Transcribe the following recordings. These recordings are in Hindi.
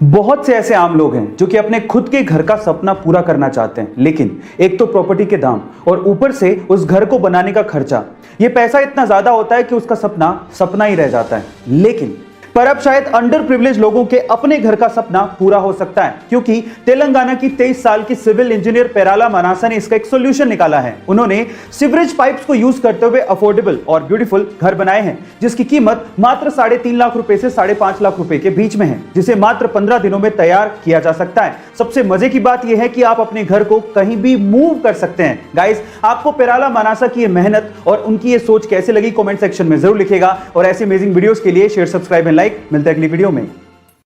बहुत से ऐसे आम लोग हैं जो कि अपने खुद के घर का सपना पूरा करना चाहते हैं, लेकिन एक तो प्रॉपर्टी के दाम और ऊपर से उस घर को बनाने का खर्चा, ये पैसा इतना ज्यादा होता है कि उसका सपना सपना ही रह जाता है। लेकिन पर अब शायद अंडर प्रिविलेज लोगों के अपने घर का सपना पूरा हो सकता है, क्योंकि तेलंगाना की 23 साल की सिविल इंजीनियर पेराला मनासा ने इसका एक सॉल्यूशन निकाला है। उन्होंने सीवरेज पाइप्स को यूज करते हुए अफोर्डेबल और ब्यूटीफुल घर बनाए हैं, जिसकी कीमत मात्र 3.5 लाख रुपए से 5.5 लाख रुपए के बीच में है, जिसे मात्र 15 दिनों में तैयार किया जा सकता है। सबसे मजे की बात यह है कि आप अपने घर को कहीं भी मूव कर सकते हैं। गाइस, आपको पेराला मनासा की ये मेहनत और उनकी ये सोच कैसे लगी कमेंट सेक्शन में जरूर लिखिएगा, और ऐसे अमेजिंग वीडियोस के लिए शेयर, सब्सक्राइब एंड लाइक। मिलते हैं अगली वीडियो में।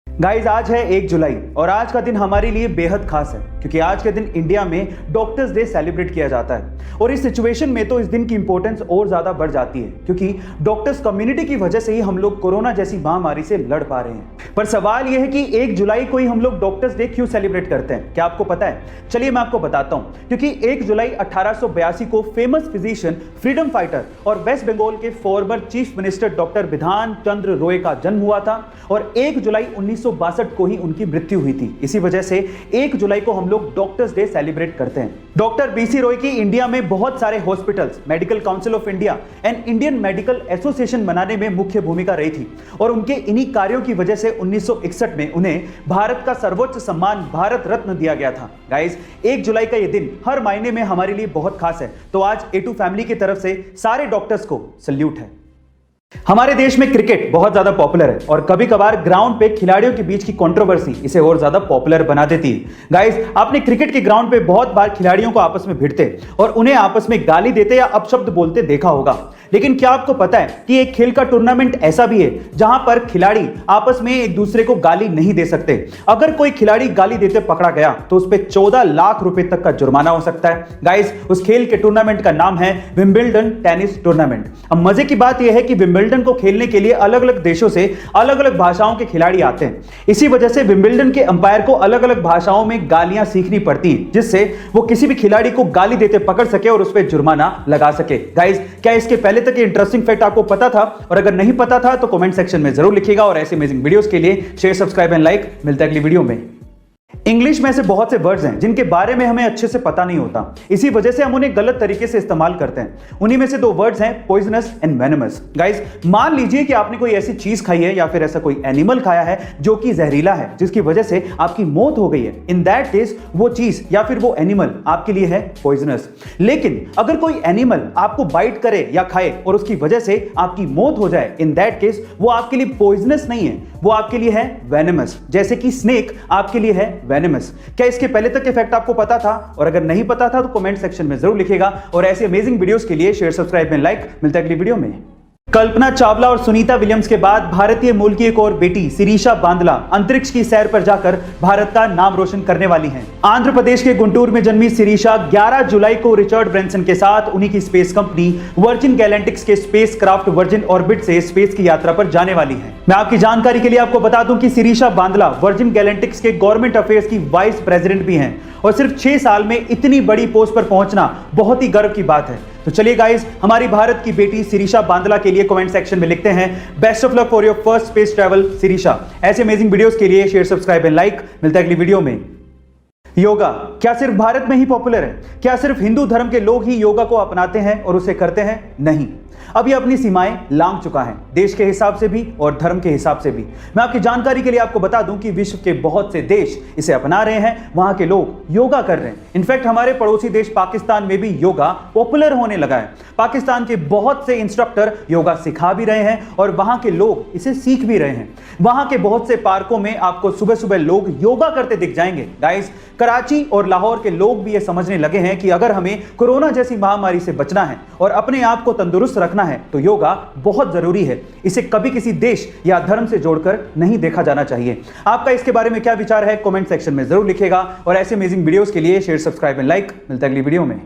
गाइस, आज है 1 जुलाई और आज का दिन हमारे लिए बेहद खास है, क्योंकि आज के दिन इंडिया में डॉक्टर्स डे सेलिब्रेट किया जाता है। और इस सिचुएशन में तो इस दिन की इंपॉर्टेंस और ज्यादा बढ़ जाती है, क्योंकि डॉक्टर्स कम्युनिटी की वजह से ही हम लोग कोरोना जैसी महामारी से लड़ पा रहे हैं। पर सवाल यह है कि 1 जुलाई को ही हम लोग डॉक्टर्स डे क्यों सेलिब्रेट करते हैं? क्या आपको पता है? चलिए मैं आपको बताता हूं। क्योंकि 1 जुलाई 1882 को फेमस फिजिशियन, फ्रीडम फाइटर और वेस्ट बंगाल के फॉर्मर चीफ मिनिस्टर डॉक्टर बिधान चंद्र रॉय का जन्म हुआ था, और 1 जुलाई 1962 को ही उनकी मृत्यु हुई थी। इसी वजह से 1 जुलाई को हम लोग डॉक्टर्स डे सेलिब्रेट करते हैं। डॉक्टर बीसी रॉय की इंडिया में बहुत सारे hospitals, medical council of India and Indian medical association बनाने में मुख्य भूमिका रही थी, और उनके इन्हीं कार्यों की वजह से 1961 में उन्हें भारत का सर्वोच्च सम्मान भारत रत्न दिया गया था। गाइस, 1 जुलाई का यह दिन हर महीने में हमारे लिए बहुत खास है, तो आज A2 फैमिली की तरफ से सारे डॉक्टर्स को सल्यूट है। हमारे देश में क्रिकेट बहुत ज्यादा पॉपुलर है, और कभी कभार ग्राउंड पे खिलाड़ियों के बीच की कंट्रोवर्सी इसे और ज्यादा पॉपुलर बना देती है। गाइस, आपने क्रिकेट के ग्राउंड पे बहुत बार खिलाड़ियों को आपस में भिड़ते और उन्हें आपस में गाली देते या अपशब्द बोलते देखा होगा। लेकिन क्या आपको पता है कि एक खेल का टूर्नामेंट ऐसा भी है जहां पर खिलाड़ी आपस में एक दूसरे को गाली नहीं दे सकते। अगर कोई खिलाड़ी गाली देते पकड़ा गया तो उस पर 14 लाख रुपए तक का जुर्माना हो सकता है। गाइस, उस खेल के टूर्नामेंट का नाम है विंबलडन टेनिस टूर्नामेंट। अब मजे की बात यह है कि विंबलडन को खेलने के लिए अलग अलग देशों से अलग अलग भाषाओं के खिलाड़ी आते हैं। इसी वजह से विंबलडन के अंपायर को अलग अलग भाषाओं में गालियां सीखनी पड़ती हैं, जिससे वो किसी भी खिलाड़ी को गाली देते पकड़ सके और उस पर जुर्माना लगा सके। गाइस, क्या इसके पहले तक ये इंटरेस्टिंग फैक्ट आपको पता था? और अगर नहीं पता था तो कमेंट सेक्शन में जरूर लिखिएगा, और ऐसे अमेजिंग वीडियोस के लिए शेयर, सब्सक्राइब एंड लाइक। मिलता है अगली वीडियो में। इंग्लिश में ऐसे बहुत से वर्ड्स हैं जिनके बारे में हमें अच्छे से पता नहीं होता, इसी वजह से हम उन्हें गलत तरीके से इस्तेमाल करते हैं। उन्हीं में से 2 वर्ड्स हैं पॉइजनस एंड वेनमस। गाइस, मान लीजिए कि आपने कोई ऐसी चीज खाई है या फिर ऐसा कोई एनिमल खाया है जो कि जहरीला है, जिसकी वजह से आपकी मौत हो गई है। इन दैट केस वो चीज या फिर वो एनिमल आपके लिए है पॉइजनस। लेकिन अगर कोई एनिमल आपको बाइट करे या खाए और उसकी वजह से आपकी मौत हो जाए, इन दैट केस वो आपके लिए पॉइजनस नहीं है, वो आपके लिए है वेनमस। जैसे कि स्नेक आपके लिए है वेनमस। क्या इसके पहले तक इफेक्ट आपको पता था? और अगर नहीं पता था तो कमेंट सेक्शन में जरूर लिखिएगा, और ऐसे अमेजिंग वीडियोस के लिए शेयर, सब्सक्राइब एंड लाइक। मिलता है अगली वीडियो में। कल्पना चावला और सुनीता विलियम्स के बाद भारतीय मूल की एक और बेटी सिरीशा बांदला अंतरिक्ष की सैर पर जाकर भारत का नाम रोशन करने वाली हैं। आंध्र प्रदेश के गुंटूर में जन्मी सिरीशा 11 जुलाई को रिचर्ड ब्रैंसन के साथ उन्हीं की स्पेस कंपनी वर्जिन गैलेंटिक्स के स्पेस क्राफ्ट वर्जिन ऑर्बिट से स्पेस की यात्रा पर जाने वाली है। मैं आपकी जानकारी के लिए आपको बता दूं कि सिरीशा बांदला वर्जिन गैलेंटिक्स के गवर्नमेंट अफेयर्स की वाइस प्रेसिडेंट भी हैं, और सिर्फ 6 साल में इतनी बड़ी पोस्ट पर पहुंचना बहुत ही गर्व की बात है। तो चलिए गाइस, हमारी भारत की बेटी सिरीशा बांदला के लिए कमेंट सेक्शन में लिखते हैं best of luck for your first space travel Sirisha. ऐसे अमेजिंग वीडियोस के लिए शेयर, सब्सक्राइब एंड लाइक। मिलता है अगली वीडियो में। योगा क्या सिर्फ भारत में ही पॉपुलर है? क्या सिर्फ हिंदू धर्म के लोग ही योगा को अपनाते हैं और उसे करते हैं? नहीं, अब ये अपनी सीमाएं लांघ चुका है, देश के हिसाब से भी और धर्म के हिसाब से भी। मैं आपकी जानकारी के लिए आपको बता दूं कि विश्व के बहुत से देश इसे अपना रहे हैं, वहां के लोग योगा कर रहे हैं। इनफैक्ट हमारे पड़ोसी देश पाकिस्तान में भी योगा पॉपुलर होने लगा है। पाकिस्तान के बहुत से इंस्ट्रक्टर योगा सिखा भी रहे हैं और वहां के लोग इसे सीख भी रहे हैं। वहां के बहुत से पार्कों में आपको सुबह सुबह लोग योगा करते दिख जाएंगे। गाइस, कराची और लाहौर के लोग भी ये समझने लगे हैं कि अगर हमें कोरोना जैसी महामारी से बचना है और अपने आप को तंदुरुस्त रखना है तो योगा बहुत जरूरी है। इसे कभी किसी देश या धर्म से जोड़कर नहीं देखा जाना चाहिए। आपका इसके बारे में क्या विचार है? कमेंट सेक्शन में जरूर लिखिएगा, और ऐसे अमेजिंग वीडियोस के लिए शेयर, सब्सक्राइब एंड लाइक। मिलता है अगली वीडियो में।